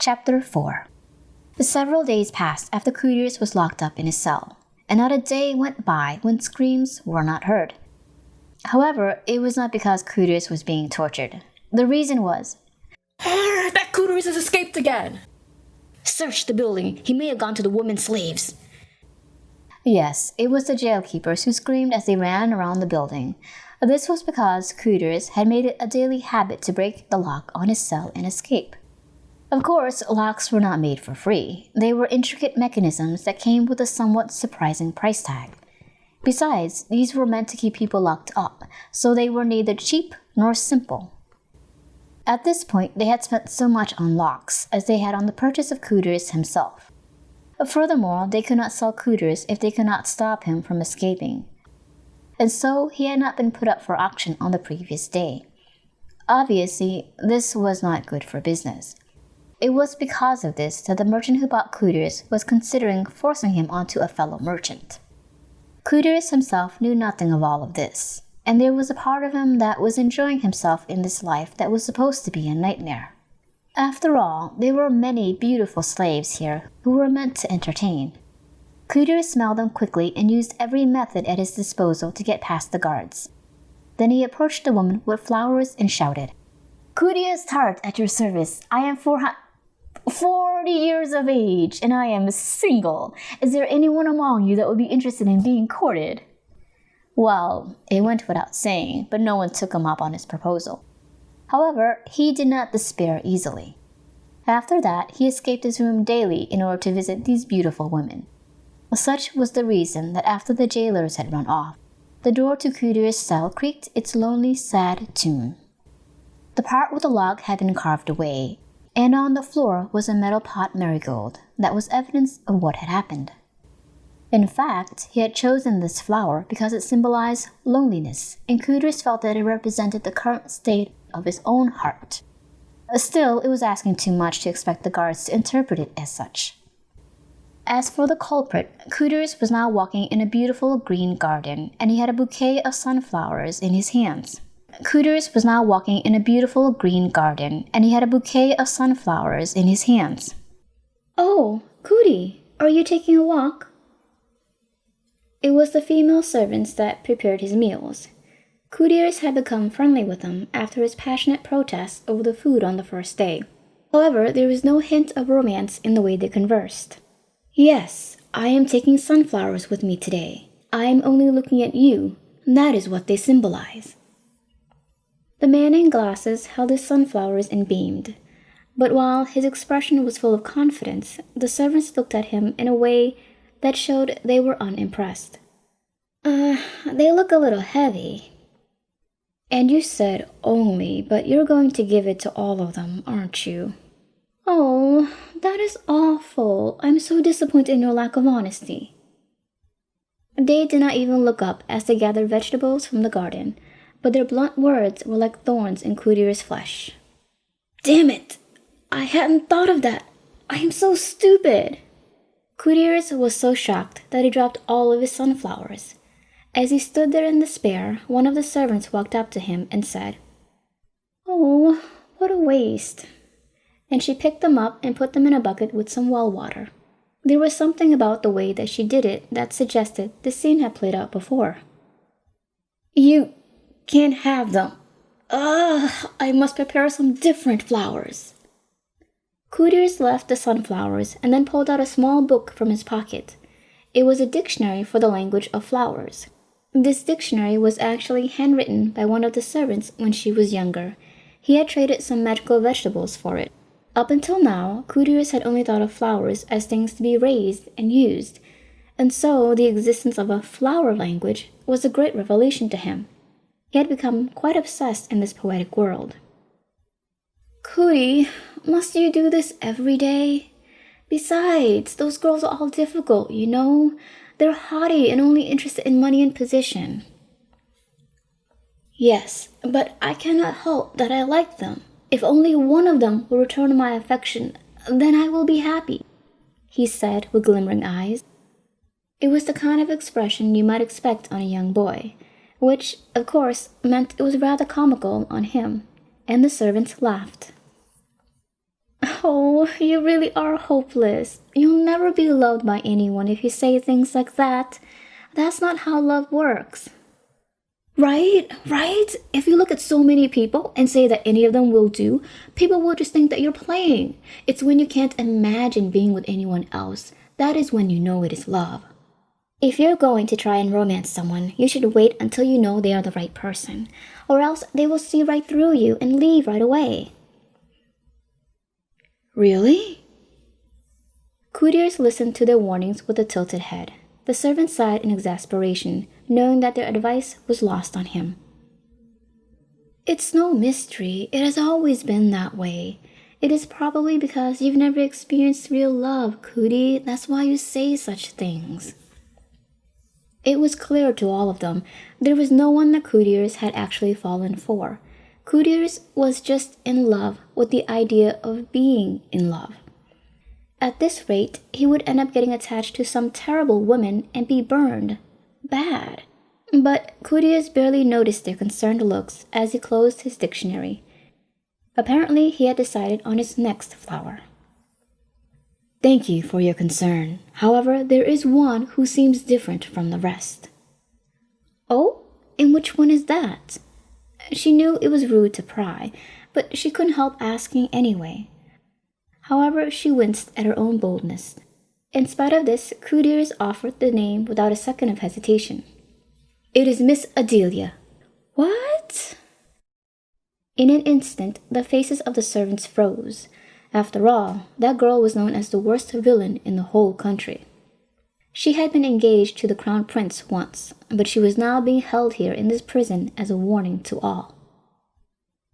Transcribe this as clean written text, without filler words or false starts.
Chapter 4. Several days passed after Curious was locked up in his cell, and not a day went by when screams were not heard. However, it was not because Curious was being tortured. The reason was, That Curious has escaped again! Search the building. He may have gone to the women's slaves. yes, it was the jailkeepers who screamed as they ran around the building. This was because Curious had made it a daily habit to break the lock on his cell and escape. Of course, locks were not made for free. They were intricate mechanisms that came with a somewhat surprising price tag. Besides, these were meant to keep people locked up, so they were neither cheap nor simple. At this point, they had spent so much on locks as they had on the purchase of Curious himself. Furthermore, they could not sell Curious if they could not stop him from escaping. And so he had not been put up for auction on the previous day. Obviously, this was not good for business. It was because of this that the merchant who bought Curious was considering forcing him onto a fellow merchant. Curious himself knew nothing of all of this, and there was a part of him that was enjoying himself in this life that was supposed to be a nightmare. After all, there were many beautiful slaves here who were meant to entertain. Curious smelled them quickly and used every method at his disposal to get past the guards. Then he approached the woman with flowers and shouted, "Curious Tart at your service. I am 40 years of age, and I am single. Is there anyone among you that would be interested in being courted?" Well, it went without saying, but no one took him up on his proposal. However, he did not despair easily. After that, he escaped his room daily in order to visit these beautiful women. Such was the reason that after the jailers had run off, the door to Curious' cell creaked its lonely, sad tune. The part with the log had been carved away, and on the floor was a metal pot marigold that was evidence of what had happened. In fact, he had chosen this flower because it symbolized loneliness, and Curious felt that it represented the current state of his own heart. Still, it was asking too much to expect the guards to interpret it as such. As for the culprit, Curious was now walking in a beautiful green garden, and he had a bouquet of sunflowers in his hands. Curious was now walking in a beautiful green garden, and he had a bouquet of sunflowers in his hands. "Oh, Cootie, are you taking a walk?" It was the female servants that prepared his meals. Curious had become friendly with them after his passionate protests over the food on the first day. However, there was no hint of romance in the way they conversed. "Yes, I am taking sunflowers with me today. I am only looking at you. That is what they symbolize." The man in glasses held his sunflowers and beamed. But while his expression was full of confidence, the servants looked at him in a way that showed they were unimpressed. They look a little heavy." "And you said only, but you're going to give it to all of them, aren't you?" "Oh, that is awful. I'm so disappointed in your lack of honesty." They did not even look up as they gathered vegetables from the garden, but their blunt words were like thorns in Curious' flesh. "Damn it! I hadn't thought of that. I am so stupid." Curious was so shocked that he dropped all of his sunflowers. As he stood there in despair, one of the servants walked up to him and said, "Oh, what a waste." And she picked them up and put them in a bucket with some well water. There was something about the way that she did it that suggested the scene had played out before. "You can't have them. I must prepare some different flowers." Curious left the sunflowers and then pulled out a small book from his pocket. It was a dictionary for the language of flowers. This dictionary was actually handwritten by one of the servants when she was younger. He had traded some magical vegetables for it. Up until now, Curious had only thought of flowers as things to be raised and used, and so the existence of a flower language was a great revelation to him. He had become quite obsessed in this poetic world. "Cootie, must you do this every day? Besides, those girls are all difficult, you know. They're haughty and only interested in money and position." "Yes, but I cannot help that I like them. If only one of them will return my affection, then I will be happy," he said with glimmering eyes. It was the kind of expression you might expect on a young boy, which, of course, meant it was rather comical on him, and the servants laughed. Oh, you really are hopeless. You'll never be loved by anyone if you say things like that. That's not how love works. Right, right? If you look at so many people and say that any of them will do, people will just think that you're playing. It's when you can't imagine being with anyone else. That is when you know it is love. If you're going to try and romance someone, you should wait until you know they are the right person, or else they will see right through you and leave right away. Really? Courtiers listened to their warnings with a tilted head. The servant sighed in exasperation, knowing that their advice was lost on him. It's no mystery. It has always been that way. It is probably because you've never experienced real love, Cootie. That's why you say such things. It was clear to all of them there was no one that Courtiers had actually fallen for. Courtiers was just in love with the idea of being in love. At this rate, he would end up getting attached to some terrible woman and be burned. Bad. But Courtiers barely noticed their concerned looks as he closed his dictionary. Apparently, he had decided on his next flower. Thank you for your concern. However, there is one who seems different from the rest. Oh? And which one is that? She knew it was rude to pry, but she couldn't help asking anyway. However, she winced at her own boldness. In spite of this, Courtiers offered the name without a second of hesitation. It is Miss Adelia. What? In an instant, the faces of the servants froze. After all, that girl was known as the worst villain in the whole country. She had been engaged to the crown prince once, but she was now being held here in this prison as a warning to all.